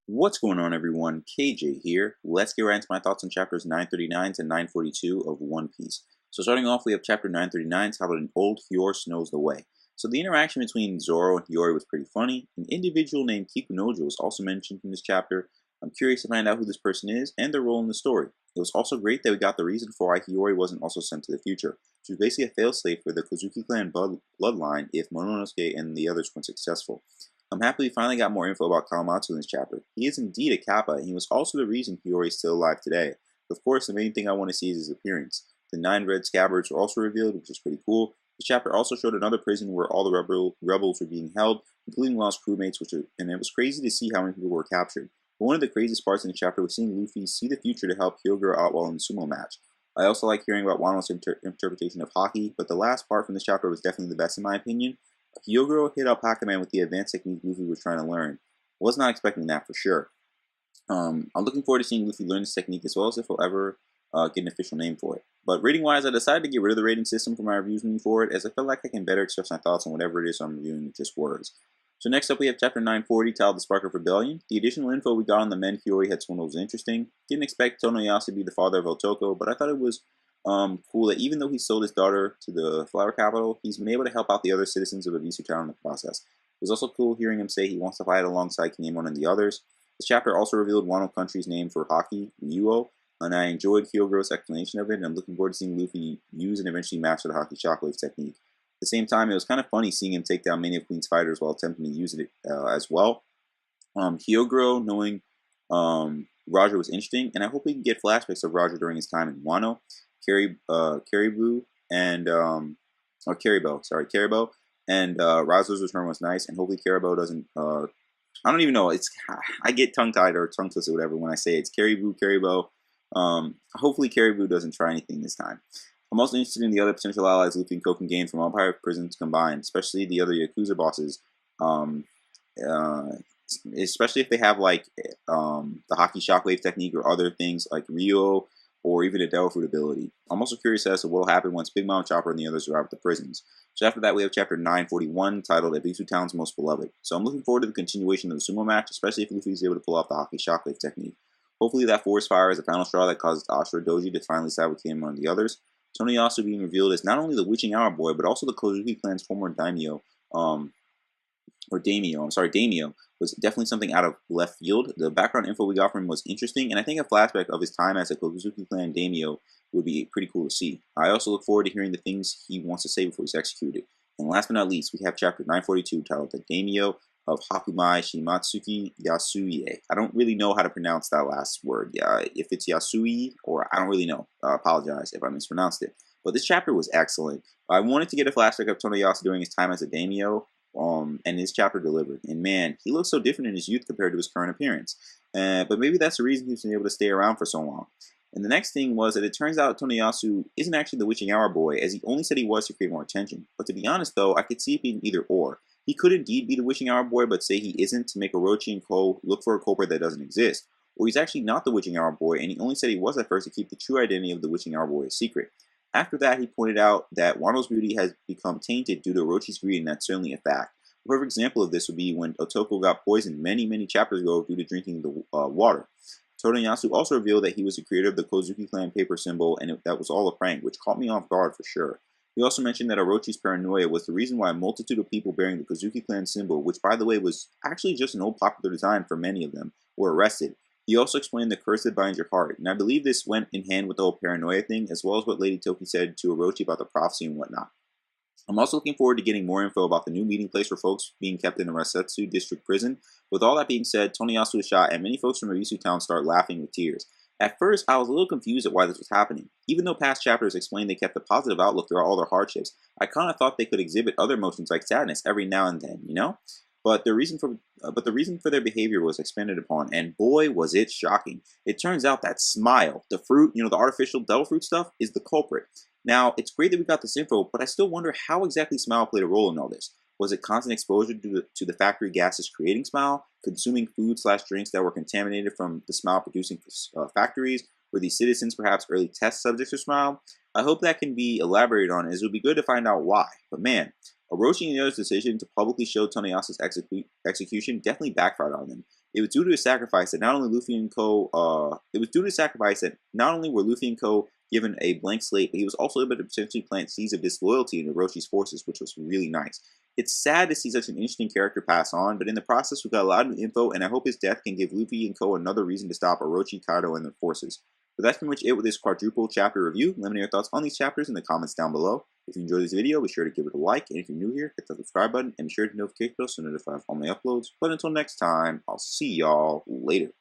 What's going on, everyone? KJ here. Let's get right into my thoughts on chapters 939 to 942 of One Piece. So starting off, we have chapter 939 titled An Old Hyourse Knows the Way. So the interaction between Zoro and Hiyori was pretty funny. An individual named Kikunojo is also mentioned in this chapter. I'm curious to find out who this person is and their role in the story. It was also great that we got the reason for why Hiyori wasn't also sent to the future. She was basically a failsafe for the Kozuki clan bloodline if Momonosuke and the others weren't successful. I'm happy we finally got more info about Kawamatsu in this chapter. He is indeed a Kappa, and he was also the reason Hiyori is still alive today. Of course, the main thing I want to see is his appearance. The 9 red scabbards were also revealed, which is pretty cool. The chapter also showed another prison where all the rebels were being held, including lost crewmates, and it was crazy to see how many people were captured. But one of the craziest parts in the chapter was seeing Luffy see the future to help Hyogoro out while in the sumo match. I also like hearing about Wano's interpretation of hockey, but the last part from this chapter was definitely the best in my opinion. Hyogoro hit up Hakuman with the advanced technique Luffy was trying to learn. Was not expecting that for sure. I'm looking forward to seeing Luffy learn this technique as well as if he'll ever get an official name for it. But rating-wise, I decided to get rid of the rating system for my reviews moving forward, as I feel like I can better express my thoughts on whatever it is I'm reviewing with just words. So next up we have chapter 940 titled The Spark of Rebellion. The additional info we got on the men Hiyori had swindled was interesting. Didn't expect Tonoyasu to be the father of Otoko, but I thought it was cool that even though he sold his daughter to the flower capital, he's been able to help out the other citizens of Ebisu town in the process. It was also cool hearing him say he wants to fight alongside Kinemon and the others. This chapter also revealed Wano Country's name for hockey, Ryuo, and I enjoyed Hyogoro's explanation of it, and I'm looking forward to seeing Luffy use and eventually master the hockey shockwave technique. At the same time, it was kind of funny seeing him take down many of Queen's fighters while attempting to use it as well. Hyogoro knowing Roger was interesting, and I hope we can get flashbacks of Roger during his time in Wano. Caribou and Caribou and Rosler's return was nice, and hopefully Caribou doesn't. I don't even know. I get tongue tied or tongue twisted, whatever, when I say it's Caribou. Hopefully Caribou doesn't try anything this time. I'm also interested in the other potential allies Luffy and Koh can gain from Empire prisons combined, especially the other Yakuza bosses. Especially if they have like the hockey shockwave technique or other things like Rio or even a Devil Fruit ability. I'm also curious as to what will happen once Big Mom Chopper and the others arrive at the prisons. So after that, we have chapter 941 titled Ebisu Town's Most Beloved. So I'm looking forward to the continuation of the sumo match, especially if Luffy is able to pull off the hockey shockwave technique. Hopefully that forest fire is the final straw that causes Ashura Doji to finally side with Kinemon and the others. Tonoyasu being revealed as not only the Witching Hour Boy, but also the Kozuki clan's former daimyo, Daimyo, was definitely something out of left field. The background info we got from him was interesting, and I think a flashback of his time as a Kozuki clan daimyo would be pretty cool to see. I also look forward to hearing the things he wants to say before he's executed. And last but not least, we have chapter 942 titled The Daimyo of Hakumai Shimotsuki Yasuie. I don't really know how to pronounce that last word. Yeah, if it's Yasui, or I don't really know. I apologize if I mispronounced it. But this chapter was excellent. I wanted to get a flashback of Tonoyasu during his time as a daimyo, and his chapter delivered. And man, he looks so different in his youth compared to his current appearance. But maybe that's the reason he's been able to stay around for so long. And the next thing was that it turns out Tonoyasu isn't actually the Witching Hour Boy, as he only said he was to create more attention. But to be honest, though, I could see it being either or. He could indeed be the Witching Hour Boy, but say he isn't to make Orochi and Ko look for a culprit that doesn't exist. Or he's actually not the Witching Hour Boy, and he only said he was at first to keep the true identity of the Witching Hour Boy a secret. After that, he pointed out that Wano's beauty has become tainted due to Orochi's greed, and that's certainly a fact. A perfect example of this would be when Otoko got poisoned many chapters ago due to drinking the water. Tonoyasu also revealed that he was the creator of the Kozuki clan paper symbol, and that was all a prank, which caught me off guard for sure. He also mentioned that Orochi's paranoia was the reason why a multitude of people bearing the Kozuki clan symbol, which by the way was actually just an old popular design for many of them, were arrested. He also explained the curse that binds your heart, and I believe this went in hand with the whole paranoia thing, as well as what Lady Toki said to Orochi about the prophecy and whatnot. I'm also looking forward to getting more info about the new meeting place for folks being kept in the Rasetsu district prison. With all that being said, Tonoyasu was shot, and many folks from Ebisu town start laughing with tears. At first, I was a little confused at why this was happening. Even though past chapters explained they kept a positive outlook throughout all their hardships, I kind of thought they could exhibit other emotions like sadness every now and then, you know? But the reason for their behavior was expanded upon, and boy was it shocking. It turns out that Smile, the fruit, the artificial devil fruit stuff, is the culprit. Now, it's great that we got this info, but I still wonder how exactly Smile played a role in all this. Was it constant exposure to the factory gases creating Smile, consuming food/drinks that were contaminated from the Smile producing factories? Were these citizens perhaps early test subjects for Smile? I hope that can be elaborated on, as it would be good to find out why. But man, Orochi and the others' decision to publicly show Tonoyasu's execution definitely backfired on them. It was due to a sacrifice that not only Luffy and Co. It was due to a sacrifice that not only were Luffy and Co. given a blank slate, but he was also able to potentially plant seeds of disloyalty in Oroshi's forces, which was really nice. It's sad to see such an interesting character pass on, but in the process, we got a lot of info, and I hope his death can give Luffy and Co. another reason to stop Orochi, Kaido, and their forces. But that's pretty much it with this quadruple chapter review. Let me know your thoughts on these chapters in the comments down below. If you enjoyed this video, be sure to give it a like, and if you're new here, hit the subscribe button, and be sure to notification bell so notify of all my uploads. But until next time, I'll see y'all later.